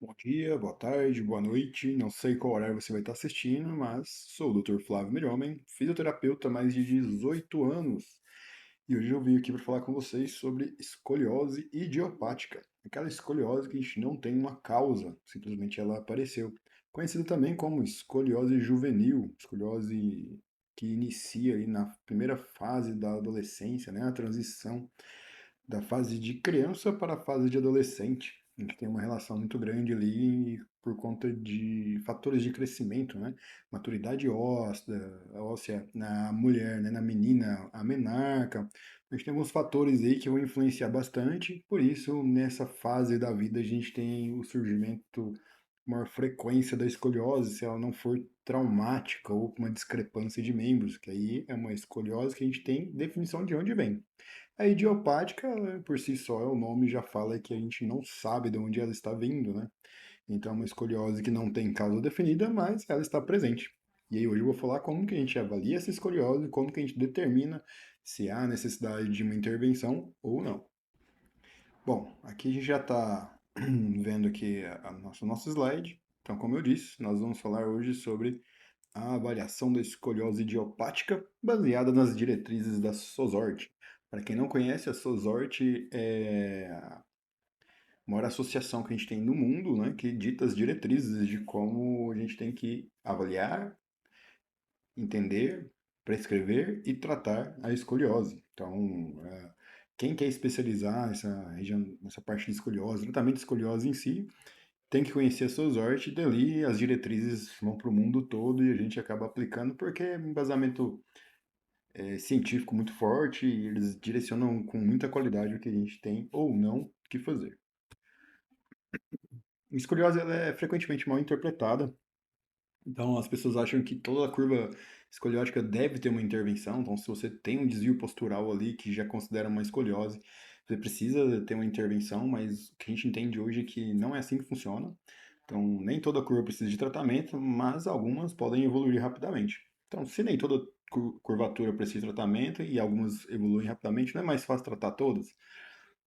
Bom dia, boa tarde, boa noite. Não sei qual horário você vai estar assistindo, mas sou o Dr. Flávio Milhomem, fisioterapeuta há mais de 18 anos. E hoje eu vim aqui para falar com vocês sobre escoliose idiopática. Aquela escoliose que a gente não tem uma causa, simplesmente ela apareceu. Conhecida também como escoliose juvenil, escoliose que inicia aí na primeira fase da adolescência, né, a transição da fase de criança para a fase de adolescente. A gente tem uma relação muito grande ali por conta de fatores de crescimento, né? Maturidade óssea na mulher, né? Na menina, a menarca. A gente tem alguns fatores aí que vão influenciar bastante, por isso, nessa fase da vida, a gente tem o surgimento, maior frequência da escoliose, se ela não for traumática ou com uma discrepância de membros, que aí é uma escoliose que a gente tem definição de onde vem. A idiopática, por si só, o nome já fala que a gente não sabe de onde ela está vindo, né? Então é uma escoliose que não tem causa definida, mas ela está presente. E aí hoje eu vou falar como que a gente avalia essa escoliose, como que a gente determina se há necessidade de uma intervenção ou não. Bom, aqui a gente já está vendo aqui nosso slide. Então, como eu disse, nós vamos falar hoje sobre a avaliação da escoliose idiopática baseada nas diretrizes da SOSORT. Para quem não conhece, a SOSORT é a maior associação que a gente tem no mundo, né, que dita as diretrizes de como a gente tem que avaliar, entender, prescrever e tratar a escoliose. Então, quem quer especializar nessa região, nessa parte de escoliose, tratamento de escoliose em si, tem que conhecer a SOSORT e dali as diretrizes vão para o mundo todo e a gente acaba aplicando porque é um embasamento científico muito forte e eles direcionam com muita qualidade o que a gente tem ou não que fazer. A escoliose ela é frequentemente mal interpretada, então as pessoas acham que toda a curva escoliótica deve ter uma intervenção, então se você tem um desvio postural ali que já considera uma escoliose, você precisa ter uma intervenção, mas o que a gente entende hoje é que não é assim que funciona. Então, nem toda curva precisa de tratamento, mas algumas podem evoluir rapidamente. Então, se nem toda curvatura precisa de tratamento e algumas evoluem rapidamente, não é mais fácil tratar todas?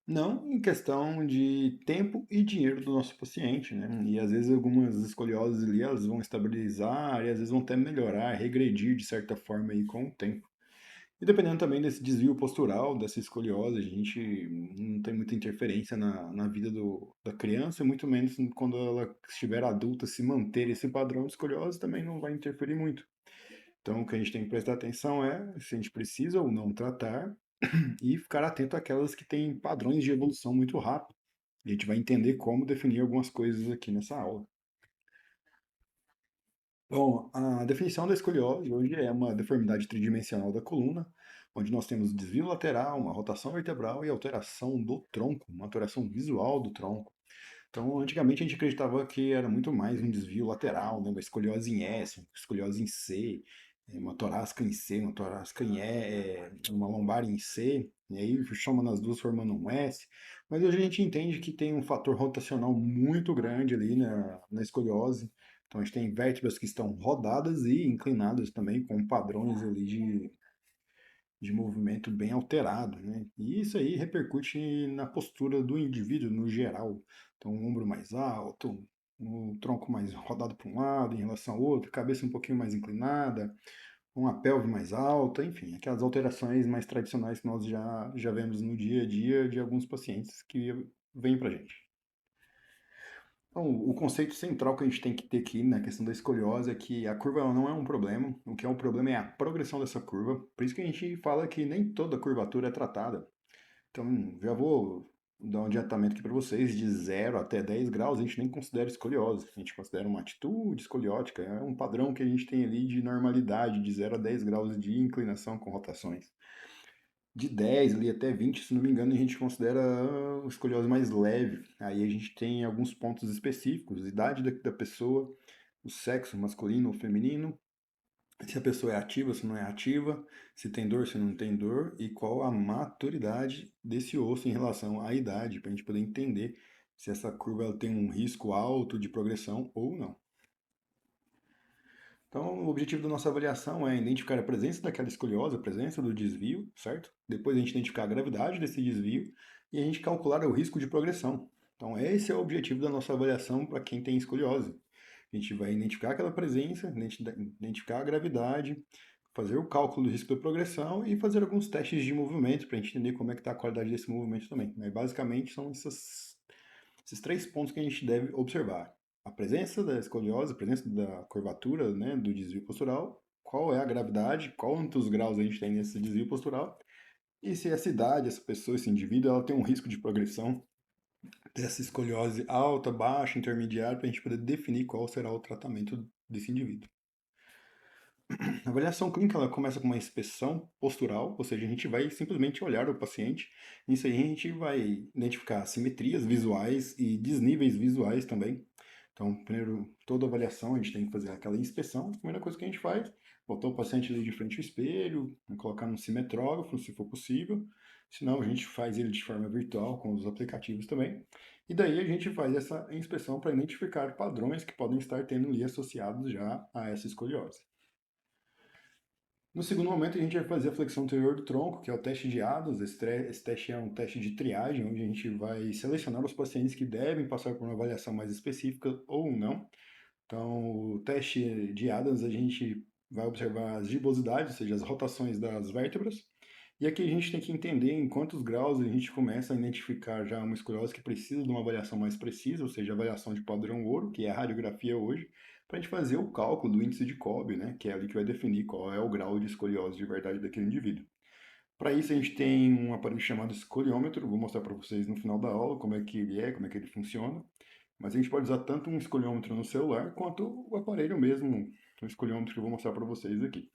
Não, em questão de tempo e dinheiro do nosso paciente, né? E às vezes algumas escolioses ali, elas vão estabilizar e às vezes vão até melhorar, regredir de certa forma aí com o tempo. E dependendo também desse desvio postural, dessa escoliose, a gente não tem muita interferência na vida da criança, muito menos quando ela estiver adulta, se manter esse padrão de escoliose também não vai interferir muito. Então, o que a gente tem que prestar atenção é se a gente precisa ou não tratar e ficar atento àquelas que têm padrões de evolução muito rápido. E a gente vai entender como definir algumas coisas aqui nessa aula. Bom, a definição da escoliose hoje é uma deformidade tridimensional da coluna, onde nós temos desvio lateral, uma rotação vertebral e alteração do tronco, uma alteração visual do tronco. Então, antigamente a gente acreditava que era muito mais um desvio lateral, né? Uma escoliose em S, uma escoliose em C, uma torácica em C, uma torácica em uma lombar em C, e aí chamando as duas formando um S. Mas hoje a gente entende que tem um fator rotacional muito grande ali na escoliose. Então a gente tem vértebras que estão rodadas e inclinadas também, com padrões ali de movimento bem alterado, né? E isso aí repercute na postura do indivíduo no geral. Então, um ombro mais alto, um tronco mais rodado para um lado em relação ao outro, cabeça um pouquinho mais inclinada, uma pelve mais alta, enfim, aquelas alterações mais tradicionais que nós já vemos no dia a dia de alguns pacientes que vêm para a gente. Então, o conceito central que a gente tem que ter aqui na questão da escoliose é que a curva ela não é um problema, o que é um problema é a progressão dessa curva. Por isso que a gente fala que nem toda curvatura é tratada. Então, já vou dar um adiantamento aqui para vocês, de 0 até 10 graus a gente nem considera escoliose, a gente considera uma atitude escoliótica, é um padrão que a gente tem ali de normalidade, de 0 a 10 graus de inclinação com rotações. De 10 ali até 20, se não me engano, a gente considera escoliose mais leve. Aí a gente tem alguns pontos específicos, idade da pessoa, o sexo masculino ou feminino, se a pessoa é ativa, se não é ativa, se tem dor, se não tem dor, e qual a maturidade desse osso em relação à idade, para a gente poder entender se essa curva ela tem um risco alto de progressão ou não. Então, o objetivo da nossa avaliação é identificar a presença daquela escoliose, a presença do desvio, certo? Depois a gente identificar a gravidade desse desvio e a gente calcular o risco de progressão. Então, esse é o objetivo da nossa avaliação para quem tem escoliose. A gente vai identificar aquela presença, identificar a gravidade, fazer o cálculo do risco da progressão e fazer alguns testes de movimento para a gente entender como é que está a qualidade desse movimento também. Mas, basicamente, são esses três pontos que a gente deve observar. A presença da escoliose, a presença da curvatura, né, do desvio postural, qual é a gravidade, quantos graus a gente tem nesse desvio postural, e se essa idade, essa pessoa, esse indivíduo, ela tem um risco de progressão dessa escoliose alta, baixa, intermediária, para a gente poder definir qual será o tratamento desse indivíduo. A avaliação clínica ela começa com uma inspeção postural, ou seja, a gente vai simplesmente olhar o paciente. Nisso aí a gente vai identificar simetrias visuais e desníveis visuais também. Então, primeiro, toda avaliação a gente tem que fazer aquela inspeção. A primeira coisa que a gente faz, botar o paciente ali de frente ao espelho, colocar num simetrógrafo, se for possível. Senão, a gente faz ele de forma virtual com os aplicativos também. E daí a gente faz essa inspeção para identificar padrões que podem estar tendo ali associados já a essa escoliose. No segundo momento, a gente vai fazer a flexão anterior do tronco, que é o teste de Adams. Esse teste é um teste de triagem, onde a gente vai selecionar os pacientes que devem passar por uma avaliação mais específica ou não. Então, o teste de Adams, a gente vai observar as gibosidades, ou seja, as rotações das vértebras. E aqui a gente tem que entender em quantos graus a gente começa a identificar já uma escoliose que precisa de uma avaliação mais precisa, ou seja, avaliação de padrão ouro, que é a radiografia hoje, para a gente fazer o cálculo do índice de Cobb, né, que é ali que vai definir qual é o grau de escoliose de verdade daquele indivíduo. Para isso a gente tem um aparelho chamado escoliômetro, vou mostrar para vocês no final da aula como é que ele é, como é que ele funciona. Mas a gente pode usar tanto um escoliômetro no celular quanto o aparelho mesmo, o escoliômetro que eu vou mostrar para vocês aqui.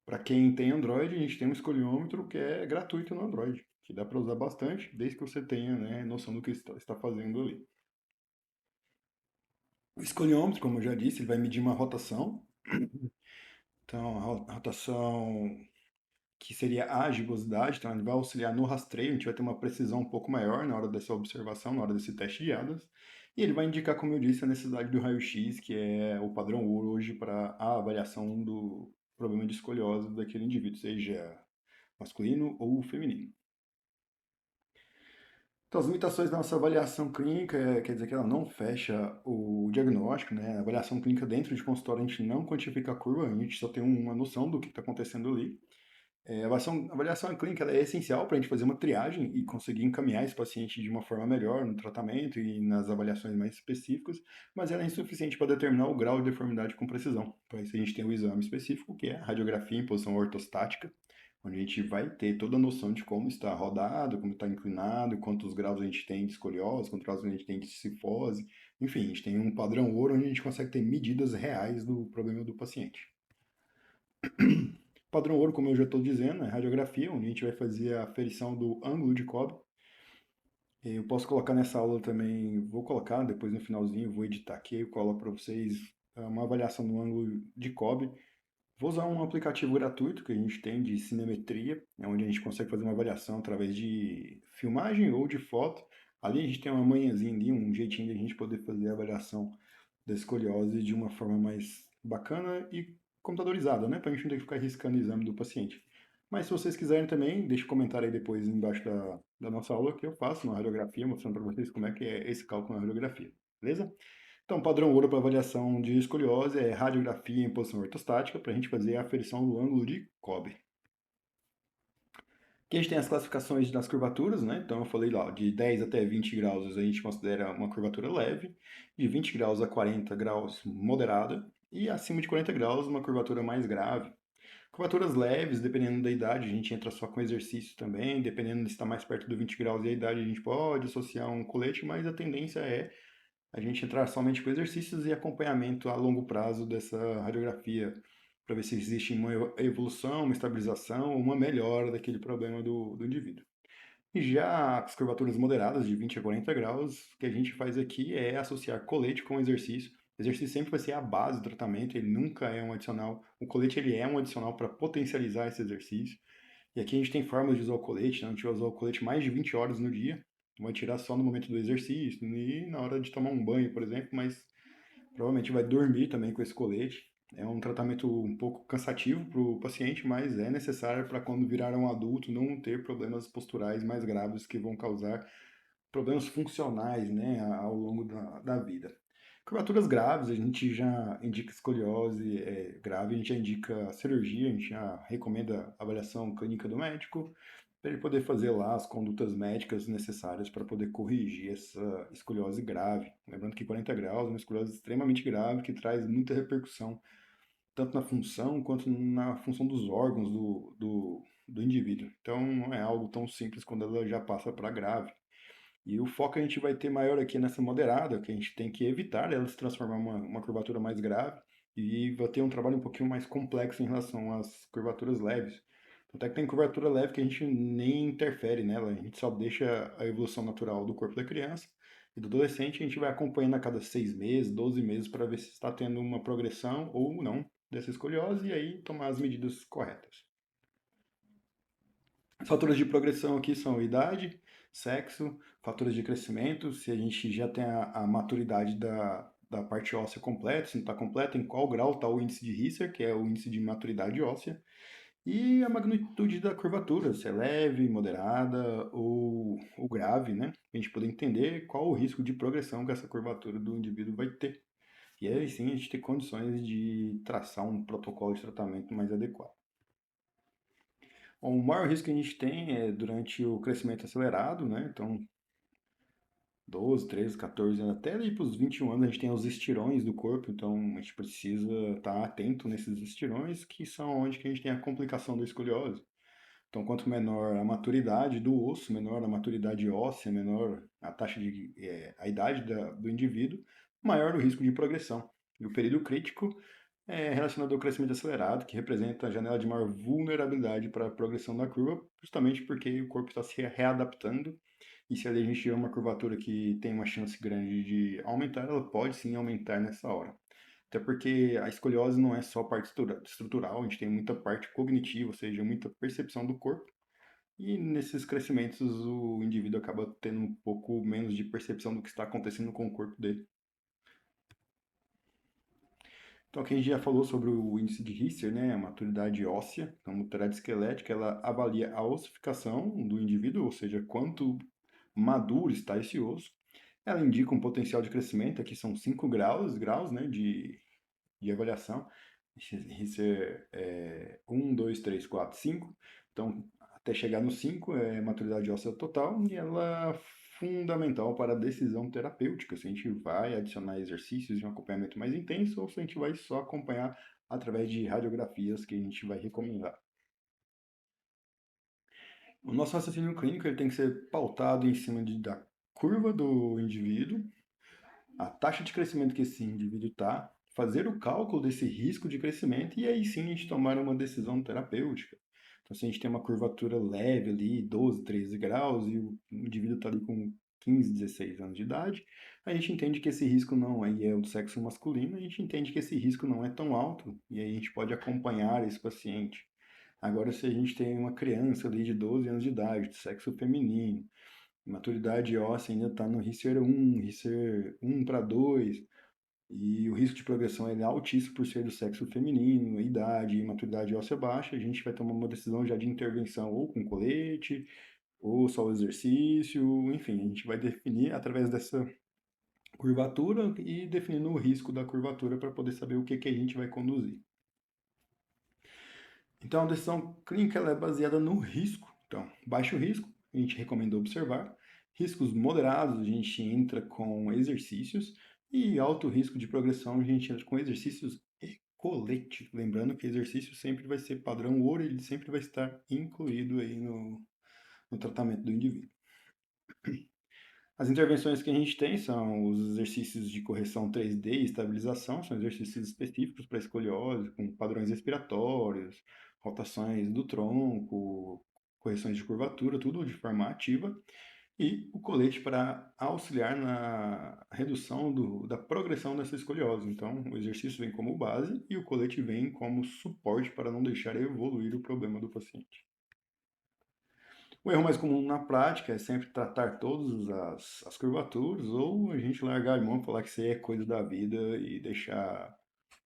Para quem tem Android, a gente tem um escoliômetro que é gratuito no Android, que dá para usar bastante, desde que você tenha, né, noção do que está fazendo ali. O escoliômetro, como eu já disse, ele vai medir uma rotação. Então, a rotação que seria a gibosidade, então ele vai auxiliar no rastreio, a gente vai ter uma precisão um pouco maior na hora dessa observação, na hora desse teste de Adams, e ele vai indicar, como eu disse, a necessidade do raio-x, que é o padrão ouro hoje para a avaliação do problema de escoliose daquele indivíduo, seja masculino ou feminino. Então, as limitações da nossa avaliação clínica quer dizer que ela não fecha o diagnóstico, né? A avaliação clínica dentro de consultório a gente não quantifica a curva, a gente só tem uma noção do que está acontecendo ali. A avaliação clínica ela é essencial para a gente fazer uma triagem e conseguir encaminhar esse paciente de uma forma melhor no tratamento e nas avaliações mais específicas, mas ela é insuficiente para determinar o grau de deformidade com precisão. Para isso a gente tem o exame específico, que é a radiografia em posição ortostática, onde a gente vai ter toda a noção de como está rodado, como está inclinado, quantos graus a gente tem de escoliose, quantos graus a gente tem de cifose, enfim, a gente tem um padrão ouro onde a gente consegue ter medidas reais do problema do paciente. Padrão ouro, como eu já estou dizendo, é radiografia, onde a gente vai fazer a aferição do ângulo de Cobb. Eu posso colocar nessa aula também, vou colocar depois no finalzinho, vou editar aqui, eu coloco para vocês uma avaliação do ângulo de Cobb. Vou usar um aplicativo gratuito que a gente tem de cinemetria, onde a gente consegue fazer uma avaliação através de filmagem ou de foto. Ali a gente tem uma manhãzinha ali, um jeitinho de a gente poder fazer a avaliação da escoliose de uma forma mais bacana e computadorizada, né? Para a gente não ter que ficar riscando o exame do paciente. Mas se vocês quiserem também, deixe um comentário aí depois embaixo da nossa aula que eu faço uma radiografia, mostrando para vocês como é que é esse cálculo na radiografia, beleza? Então, padrão ouro para avaliação de escoliose é radiografia em posição ortostática, para a gente fazer a aferição do ângulo de Cobb. Aqui a gente tem as classificações das curvaturas, né? Então eu falei lá, de 10 até 20 graus a gente considera uma curvatura leve, de 20 graus a 40 graus moderada, e acima de 40 graus uma curvatura mais grave. Curvaturas leves, dependendo da idade, a gente entra só com exercício também, dependendo se está mais perto do 20 graus e a idade, a gente pode associar um colete, mas a tendência é a gente entrar somente com exercícios e acompanhamento a longo prazo dessa radiografia, para ver se existe uma evolução, uma estabilização, uma melhora daquele problema do indivíduo. E já as curvaturas moderadas, de 20 a 40 graus, o que a gente faz aqui é associar colete com exercício. O exercício sempre vai ser a base do tratamento, ele nunca é um adicional. O colete ele é um adicional para potencializar esse exercício. E aqui a gente tem formas de usar o colete, né? A gente vai usar o colete mais de 20 horas no dia, vai tirar só no momento do exercício e na hora de tomar um banho, por exemplo, mas provavelmente vai dormir também com esse colete. É um tratamento um pouco cansativo para o paciente, mas é necessário para quando virar um adulto não ter problemas posturais mais graves que vão causar problemas funcionais, né, ao longo da vida. Curvaturas graves, a gente já indica escoliose grave, a gente já indica cirurgia, a gente já recomenda avaliação clínica do médico, para ele poder fazer lá as condutas médicas necessárias para poder corrigir essa escoliose grave. Lembrando que 40 graus é uma escoliose extremamente grave que traz muita repercussão, tanto na função quanto na função dos órgãos do indivíduo. Então não é algo tão simples quando ela já passa para grave. E o foco a gente vai ter maior aqui nessa moderada, que a gente tem que evitar ela se transformar uma curvatura mais grave e vai ter um trabalho um pouquinho mais complexo em relação às curvaturas leves. Até que tem curvatura leve que a gente nem interfere nela, a gente só deixa a evolução natural do corpo da criança e do adolescente a gente vai acompanhando a cada 6 meses, 12 meses para ver se está tendo uma progressão ou não dessa escoliose e aí tomar as medidas corretas. As faturas de progressão aqui são idade, sexo, faturas de crescimento, se a gente já tem a maturidade da parte óssea completa, se não está completa, em qual grau está o índice de Risser, que é o índice de maturidade óssea, e a magnitude da curvatura, se é leve, moderada ou grave, né? A gente poder entender qual o risco de progressão que essa curvatura do indivíduo vai ter. E aí sim a gente ter condições de traçar um protocolo de tratamento mais adequado. Bom, o maior risco que a gente tem é durante o crescimento acelerado, né? Então, 12, 13, 14 anos, até ali para os 21 anos, a gente tem os estirões do corpo, então a gente precisa estar atento nesses estirões, que são onde que a gente tem a complicação da escoliose. Então, quanto menor a maturidade do osso, menor a maturidade óssea, menor a taxa a idade do indivíduo, maior o risco de progressão. E o período crítico é relacionado ao crescimento acelerado, que representa a janela de maior vulnerabilidade para a progressão da curva, justamente porque o corpo está se readaptando. E se a gente tiver uma curvatura que tem uma chance grande de aumentar, ela pode sim aumentar nessa hora. Até porque a escoliose não é só parte estrutural, a gente tem muita parte cognitiva, ou seja, muita percepção do corpo. E nesses crescimentos o indivíduo acaba tendo um pouco menos de percepção do que está acontecendo com o corpo dele. Então aqui a gente já falou sobre o índice de Risser, né, a maturidade óssea. Então a maturidade esquelética, ela avalia a ossificação do indivíduo, ou seja, quanto maduro está esse osso. Ela indica um potencial de crescimento, aqui são 5 graus né, de avaliação. Risser é 1, 2, 3, 4, 5. Então, até chegar no 5 é maturidade óssea total e ela é fundamental para a decisão terapêutica, se a gente vai adicionar exercícios de um acompanhamento mais intenso ou se a gente vai só acompanhar através de radiografias que a gente vai recomendar. O nosso raciocínio clínico ele tem que ser pautado em cima da curva do indivíduo, a taxa de crescimento que esse indivíduo está, fazer o cálculo desse risco de crescimento e aí sim a gente tomar uma decisão terapêutica. Então, se a gente tem uma curvatura leve ali, 12, 13 graus, e o indivíduo está ali com 15, 16 anos de idade, a gente entende que esse risco não é, e é do sexo masculino, a gente entende que esse risco não é tão alto, e aí a gente pode acompanhar esse paciente. Agora, se a gente tem uma criança ali de 12 anos de idade, do sexo feminino, maturidade óssea ainda está no Risser 1, Risser 1 para 2, e o risco de progressão é altíssimo por ser do sexo feminino, idade e maturidade óssea baixa, a gente vai tomar uma decisão já de intervenção ou com colete, ou só o exercício, enfim, a gente vai definir através dessa curvatura e definindo o risco da curvatura para poder saber o que, que a gente vai conduzir. Então, a decisão clínica ela é baseada no risco. Então, baixo risco, a gente recomenda observar. Riscos moderados, a gente entra com exercícios. E alto risco de progressão, a gente entra com exercícios e colete. Lembrando que exercício sempre vai ser padrão ouro, ele sempre vai estar incluído aí no tratamento do indivíduo. As intervenções que a gente tem são os exercícios de correção 3D e estabilização, são exercícios específicos para escoliose, com padrões respiratórios, rotações do tronco, correções de curvatura, tudo de forma ativa. E o colete para auxiliar na redução da progressão dessa escoliose. Então, o exercício vem como base e o colete vem como suporte para não deixar evoluir o problema do paciente. O erro mais comum na prática é sempre tratar todas as curvaturas ou a gente largar a mão e falar que isso aí é coisa da vida e deixar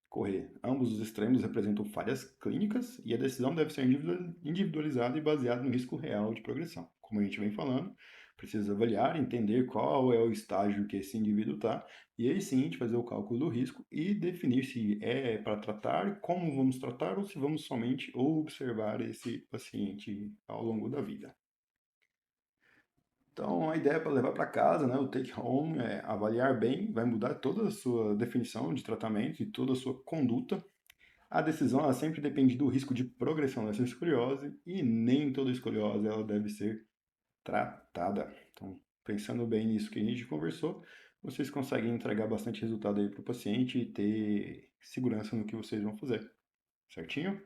correr. Ambos os extremos representam falhas clínicas e a decisão deve ser individualizada e baseada no risco real de progressão. Como a gente vem falando, precisa avaliar, entender qual é o estágio que esse indivíduo está, e aí sim a gente fazer o cálculo do risco e definir se é para tratar, como vamos tratar, ou se vamos somente observar esse paciente ao longo da vida. Então, a ideia é para levar para casa, né, o take home é avaliar bem, vai mudar toda a sua definição de tratamento e toda a sua conduta. A decisão ela sempre depende do risco de progressão dessa escoliose e nem toda escoliose ela deve ser tratada. Então, pensando bem nisso que a gente conversou, vocês conseguem entregar bastante resultado aí para o paciente e ter segurança no que vocês vão fazer, certinho?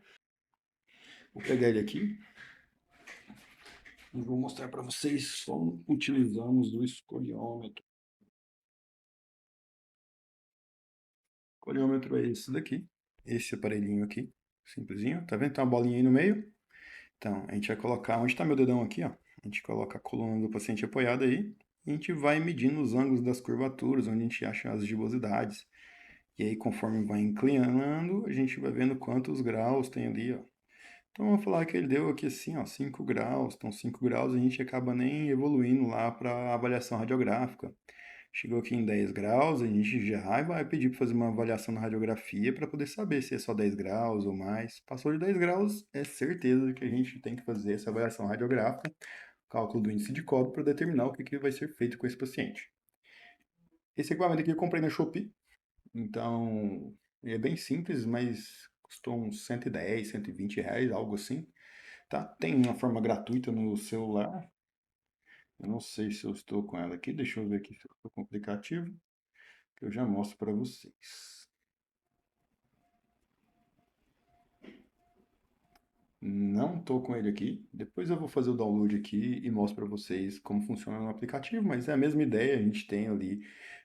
Vou pegar ele aqui e vou mostrar para vocês como utilizamos o escoliômetro. O escoliômetro é esse daqui, esse aparelhinho aqui, simplesinho, tá vendo? Tem uma bolinha aí no meio. Então, a gente vai colocar, onde está meu dedão aqui, ó, a gente coloca a coluna do paciente apoiada aí, e a gente vai medindo os ângulos das curvaturas, onde a gente acha as gibosidades. E aí, conforme vai inclinando, a gente vai vendo quantos graus tem ali, ó. Então, vamos falar que ele deu aqui assim, ó, 5 graus. Então, 5 graus a gente acaba nem evoluindo lá para avaliação radiográfica. Chegou aqui em 10 graus, a gente já vai pedir para fazer uma avaliação na radiografia para poder saber se é só 10 graus ou mais. Passou de 10 graus, é certeza que a gente tem que fazer essa avaliação radiográfica, cálculo do índice de Cobb para determinar o que vai ser feito com esse paciente. Esse equipamento aqui eu comprei na Shopee, então é bem simples, mas custou uns 110, 120 reais, algo assim. Tá? Tem uma forma gratuita no celular. Eu não sei se eu estou com ela aqui, deixa eu ver aqui se eu estou com o aplicativo, que eu já mostro para vocês. Não estou com ele aqui. Depois eu vou fazer o download aqui e mostro para vocês como funciona no aplicativo, mas é a mesma ideia, a gente tem ali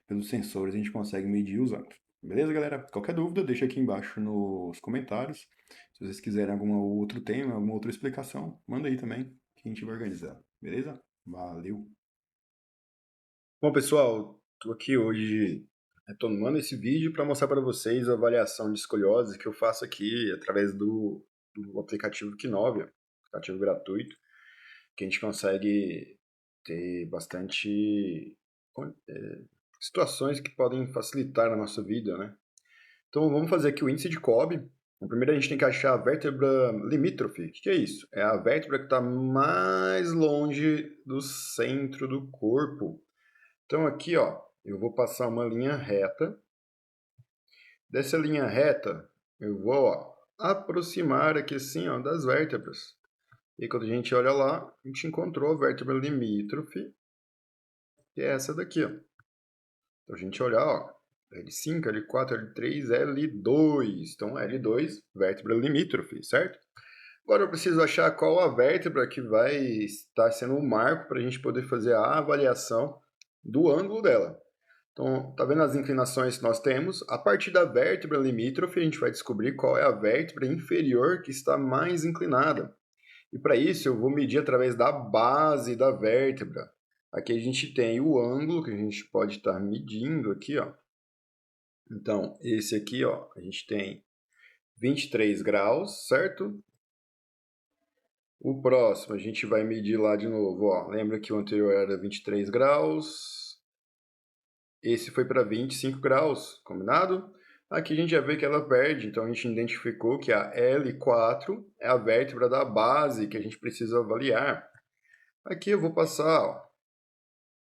pelos sensores, a gente consegue medir os ângulos. Beleza, galera? Qualquer dúvida, deixa aqui embaixo nos comentários. Se vocês quiserem algum outro tema, alguma outra explicação, manda aí também, que a gente vai organizar. Beleza? Valeu! Bom, pessoal, estou aqui hoje retomando esse vídeo para mostrar para vocês a avaliação de escoliose que eu faço aqui através do aplicativo Kinove, aplicativo gratuito, que a gente consegue ter bastante situações que podem facilitar na nossa vida, né? Então vamos fazer aqui o índice de Cobb. Primeiro a gente tem que achar a vértebra limítrofe. O que é isso? É a vértebra que está mais longe do centro do corpo. Então aqui, ó, eu vou passar uma linha reta. Dessa linha reta, eu vou, ó, aproximar aqui assim, ó, das vértebras. E quando a gente olha lá, a gente encontrou a vértebra limítrofe, que é essa daqui, ó. Então a gente olhar, ó, L5, L4, L3, L2. Então L2, vértebra limítrofe, certo? Agora eu preciso achar qual a vértebra que vai estar sendo o marco para a gente poder fazer a avaliação do ângulo dela. Então, tá vendo as inclinações que nós temos? A partir da vértebra limítrofe, a gente vai descobrir qual é a vértebra inferior que está mais inclinada. E para isso, eu vou medir através da base da vértebra. Aqui a gente tem o ângulo que a gente pode estar medindo aqui, ó. Então, esse aqui, ó, a gente tem 23 graus, certo? O próximo a gente vai medir lá de novo, ó. Lembra que o anterior era 23 graus. Esse foi para 25 graus, combinado? Aqui a gente já vê que ela perde, então a gente identificou que a L4 é a vértebra da base que a gente precisa avaliar. Aqui eu vou passar, ó,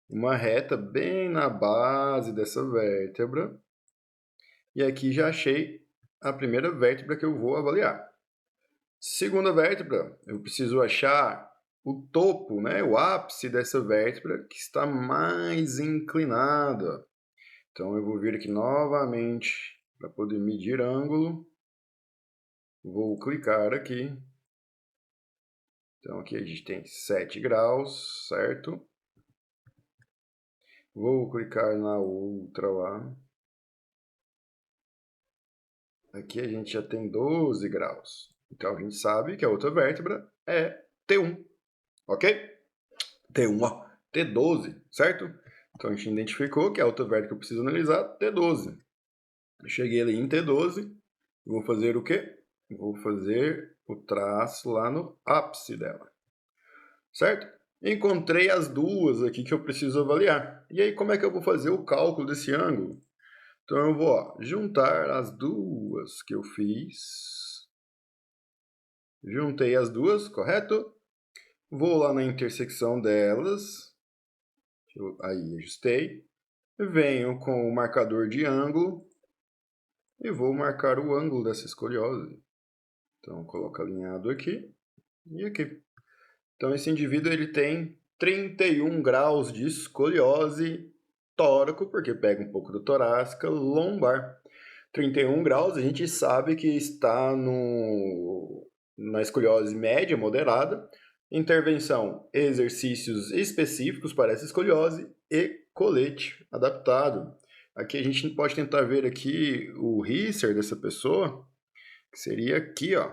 uma reta bem na base dessa vértebra. E aqui já achei a primeira vértebra que eu vou avaliar. Segunda vértebra, eu preciso achar o topo, né, o ápice dessa vértebra que está mais inclinada. Então eu vou vir aqui novamente para poder medir ângulo. Vou clicar aqui. Então aqui a gente tem 7 graus, certo? Vou clicar na outra lá. Aqui a gente já tem 12 graus. Então a gente sabe que a outra vértebra é T1, ok? T1, ó, T12, certo? Então a gente identificou que a outra vértebra que eu preciso analisar, T12. Eu cheguei ali em T12, e vou fazer o quê? Vou fazer o traço lá no ápice dela, certo? Encontrei as duas aqui que eu preciso avaliar. E aí, como é que eu vou fazer o cálculo desse ângulo? Então, eu vou juntar as duas que eu fiz. Juntei as duas, correto? Vou lá na intersecção delas. Aí, ajustei. Venho com o marcador de ângulo e vou marcar o ângulo dessa escoliose. Então, coloco alinhado aqui e aqui. Então, esse indivíduo ele tem 31 graus de escoliose tóraco, porque pega um pouco da torácica, lombar. 31 graus, a gente sabe que está na escoliose média, moderada. Intervenção, exercícios específicos para essa escoliose e colete adaptado. Aqui a gente pode tentar ver aqui o Risser dessa pessoa, que seria aqui, ó,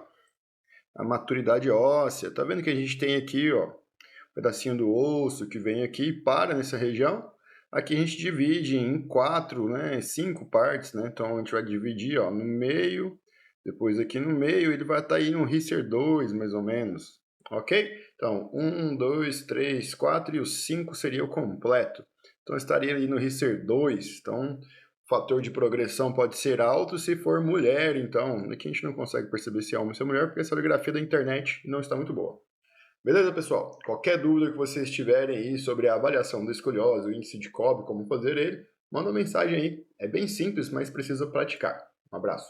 a maturidade óssea. Tá vendo que a gente tem aqui, ó, um pedacinho do osso que vem aqui e para nessa região. Aqui a gente divide em 4, né, 5 partes, né? Então a gente vai dividir, ó, no meio, depois aqui no meio ele vai estar aí no Risser 2, mais ou menos. Ok? Então, 1, 2, 3, 4 e o 5 seria o completo. Então estaria ali no Risser 2. Então, o fator de progressão pode ser alto se for mulher, então aqui a gente não consegue perceber se é homem ou se é mulher, porque a fotografia da internet não está muito boa. Beleza, pessoal? Qualquer dúvida que vocês tiverem aí sobre a avaliação da escoliose, o índice de Cobb, como fazer ele, manda uma mensagem aí. É bem simples, mas precisa praticar. Um abraço.